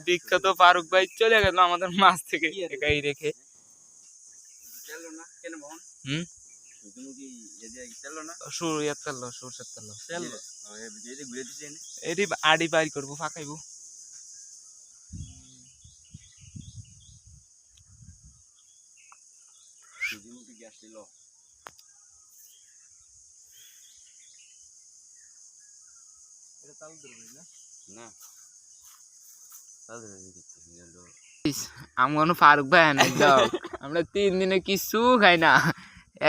বিখ্যাত ফারুক ভাই চলে গেল আমাদের মাছ থেকে একাই রেখে। আড়ি বাড়ি করবো ফাঁকাইবো। আমি ফারুক ভাই আমরা 3 দিনে কিছু খাই না,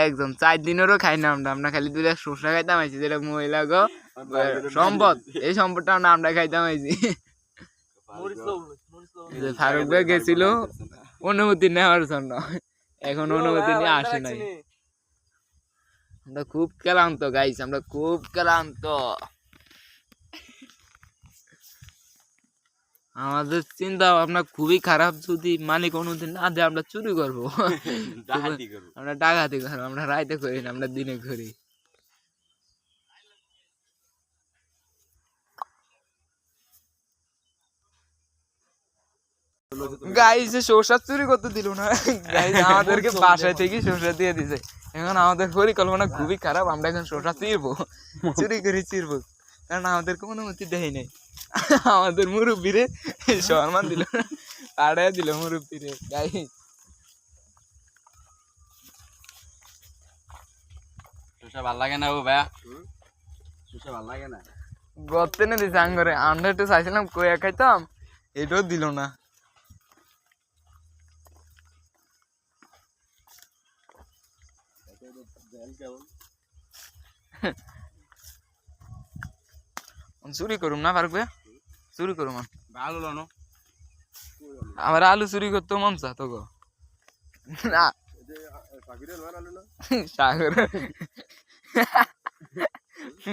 একদম 4 দিনেরও খাই না। আমরা খালি 2টা শসা খাইতাম আইছি, যেটা মহিলা গো সম্পদ, এই সম্পদটা আমরা খাইতাম আইছি। ফারুক ভাই গেছিল অনুমতি নেওয়ার জন্য, এখন অনুমতি নিয়ে আসে নাই। আমরা খুব ক্লান্ত গাইস, আমরা খুব ক্লান্ত। আমাদের চিন্তা ভাবনা খুবই খারাপ, যদি মালিক অনুমতি না দেয় আমরা চুরি করবো, আমরা ডাকাতি করবো। আমরা রাইতে করি না, আমরা দিনে করি। গাইস শসা চুরি করতে দিল না, গাইস আমাদেরকে বাসায় থেকে শসা দিয়ে দিছে। এখন আমাদের পরিকল্পনা খুবই খারাপ, আমরা এখন শসা চিরবো, চুরি করে চিরবো, কারণ আমাদেরকে অনুমতি দেয় নাই। আমাদের মুরব্বীরে সম্মান দিল, তাড়াই দিল মুরব্বীরে। গাইস শসা ভালো লাগে না ও ভাইয়া, শসা ভালো লাগে না। গর্তে না দিছে আঙ্গরে, আমরা একটু চাইছিলাম কইয়া খাইতাম, এটাও দিল না। চুরি করুম না ফারুক ভাই, চুরি করুম ভালো লানো। আমার আলু চুরি করতে মন চা তো গো না সাগর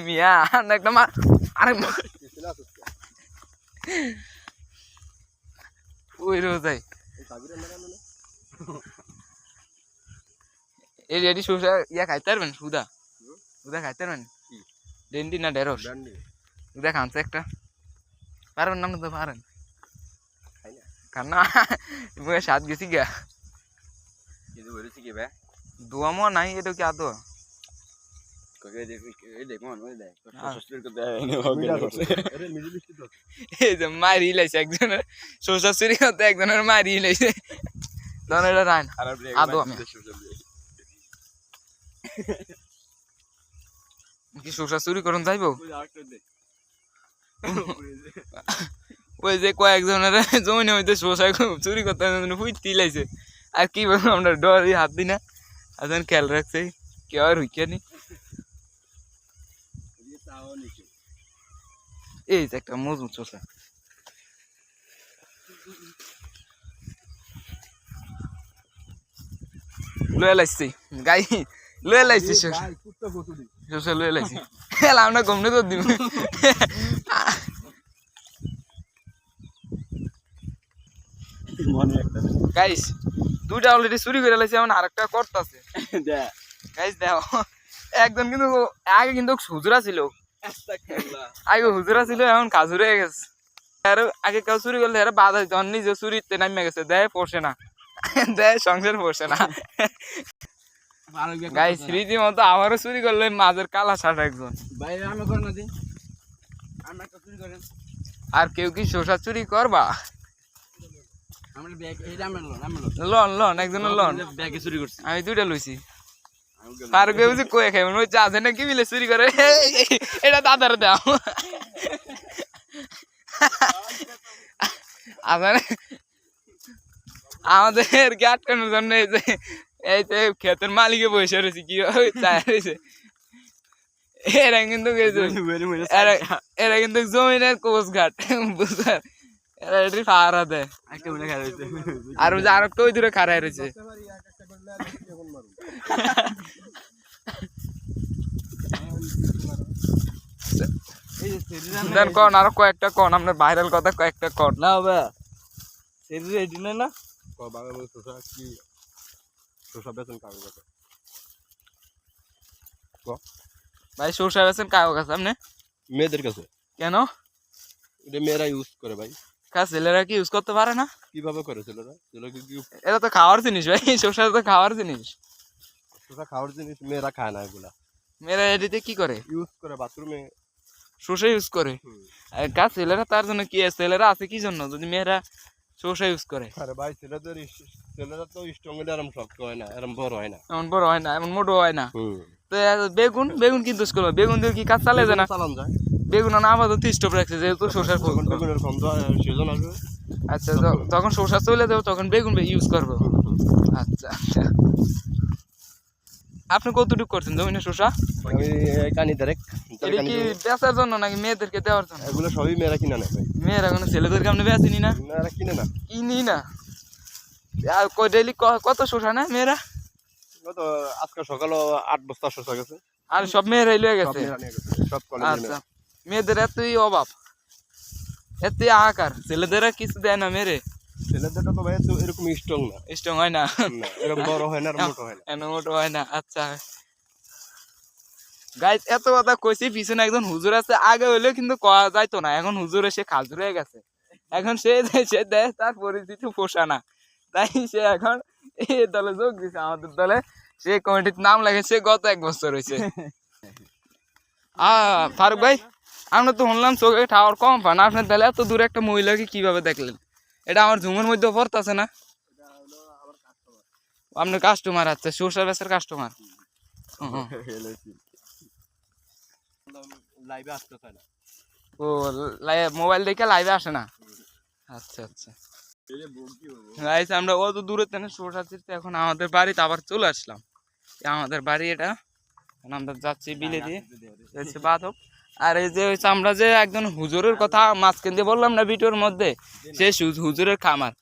মিয়া একটা মার। আরে ওই রোজাই এই রেডি শসা ইয়া খাইতে পারবেন? সুদা সুদা খাইতে পারবেন? ডেন্ডি না ঢেঁড়স? সুদা খানছে একটা, পারবেন না? তো পারেন খান না, স্বাদ গেছি গা। দোয়ামো নাই, এটা কি আদো? মারি লাইছে একজনের শসা চুরি করতে, একজনের মারি লাইছে। আদো আমি কি শসা চুরি করুন যাইবো? ওই যে কয়েকজনের জমিনে হইতে শসা চুরি করতে ফুইতে লাইছে, আর কি বলবো, আমরা ডরি হাত দিই না, এখন খেয়াল রাখছে কেউ আর হুইকানি। এই যে একটা মজবুত শসা, লয়ে লাইছি গাই, লয়ে লাইছি শসা, শসা লয়ে লাইছি। হেলা আমরা গমনে তো দিব গাইস, 2টা অলরেডি চুরি করে লাইছে, এখন আরেকটা করতেছে। গাইস দেখো, একজন কিন্তু আগে কিন্তু হুজুরা ছিল, আগে হুজুরা ছিল, এখন খাজুর হয়ে গেছে। আর আগে কেউ চুরি করলে এরা বাধা দিত, নিজে চুরিতে নামে গেছে, দেয় পোষে না, দেয় সংসার পোষে না। গাইস রীতি মতো আবারও চুরি করলে মাঝের কালা শার্ট একজন। আর কেউ কি শসা চুরি করবা? লন লন একজন লন, আমি 2টা লইছি। ফারুক বুঝি কয়ে খাইবেন, ওই চা না কি মিলে চুরি করে, এটা দাদার দাও। আমাদের কে আটকানোর জন্য এই যে ক্ষেতের মালিকে বসে রয়েছে, কি চায় রয়েছে। এরা কিন্তু এরা কিন্তু জমিনের কোচ ঘাট বুঝার, এরা এটি ফাড়া দেয়। আর ওই যে আর একটা ওই দূরে খাড়াই রয়েছে। কন আরো কয়েকটা কন, আপনার ভাইরাল কথা কয়েকটা কন না হবে। না ভাই শসা বেচেন কাগজ কাছে? আপনি মেয়েদের কাছে? কেন? এটা মেয়েরা ইউজ করে ভাই। ছেলেরা কি ইউজ করতে পারে না? কিভাবে করেছিল এটা তো খাওয়ার জিনিস ভাই, শসা তো খাওয়ার জিনিস। শসা খাওয়ার জিনিস, মেয়েরা খায় না এগুলা। মেয়েরা এটিতে কি করে? ইউজ করে বাথরুমে। শসা ইউজ করে। আর ছেলেরা তার জন্য কি, ছেলেরা আছে কি জন্য যদি মেয়েরা শসা ইউজ করে? আরে ভাই ছেলেরা তো স্ট্রং হলে এরম শক্ত হয় না, এরম বড় হয় না। এমন বড় হয় না, এমন মোটো হয় না। তো বেগুন কিন্তু করবো, বেগুন দিয়ে কি কাজ চালে যায় না? চালান যায়। বেগুন না আপাতত স্টপ রাখছে যেহেতু শসার বেগুনের গন্ধ সেজন আসবে। আচ্ছা, যখন শসা চলে যাবে তখন বেগুন ইউজ করবো। আচ্ছা আচ্ছা, আপনি কতটুকু করছেন জমিনে শসা? আমি কানি দেরেক। এটা কি বেচার জন্য নাকি মেয়েদেরকে দেওয়ার জন্য? এগুলো সবই মেয়েরা কিনে নেয় ভাই। মেয়েরা কোনো ছেলেদেরকে আপনি বেচেনি না? মেয়েরা কিনে না। কিনি না। আর ডেইলি কত শসা না মেয়েরা? তো আজকে সকালও 8 বস্তা শসা গেছে। আর সব মেয়েরাই লয়ে সব গেছে? মেয়েরা নিয়ে গেছে, সব কলেজের আচ্ছা, মেয়েরা। মেয়েদের এতই অভাব, এতই আকার, ছেলেদেরা কিছু দেয় না মেরে? ছেলেদেরটা তো ভাই তো এরকম স্ট্রং না। স্ট্রং হয় না, না, এরকম বড় হয় না, এরকম মোটো হয় না। এমন মোটো হয় না। আচ্ছা গাইস, এত কথা কইছি, পিছনে একজন হুজুর আছে। আগে হইলেও কিন্তু কয়া যাইতো না, এখন হুজুর এসে খাজুর হয়ে গেছে। এখন সে দেয় তার পরিচিত পোষা না, তাই সে এখন এই দলে যোগ দিছে, আমাদের দলে। সে কমিটির নাম লেগেছে গত 1 বছর হয়েছে। ফারুক ভাই, আমরা তো শুনলাম চোখে টাওয়ার কম পান, আপনার তাহলে এত দূরে একটা মহিলাকে কিভাবে দেখলেন? এটা আমার ঝুমের মধ্যে পড়তেছে না? আপনার কাস্টমার? আচ্ছা, শসা বেচার কাস্টমার। লাইভে আসতে চায় না। ও, মোবাইল দেখে লাইভে আসে না? আচ্ছা আচ্ছা গাইস, আমরা অত দূরে শসা ছিঁড়তে এখন আমাদের বাড়িতে আবার চলে আসলাম। আমাদের বাড়ি এটা, আমরা যাচ্ছি বিলে দিয়ে বাঁধব। আর এই যে আমরা যে একজন হুজুরের কথা মাঝখান দিয়ে বললাম না ভিডিওর মধ্যে, সে হুজুরের খামার।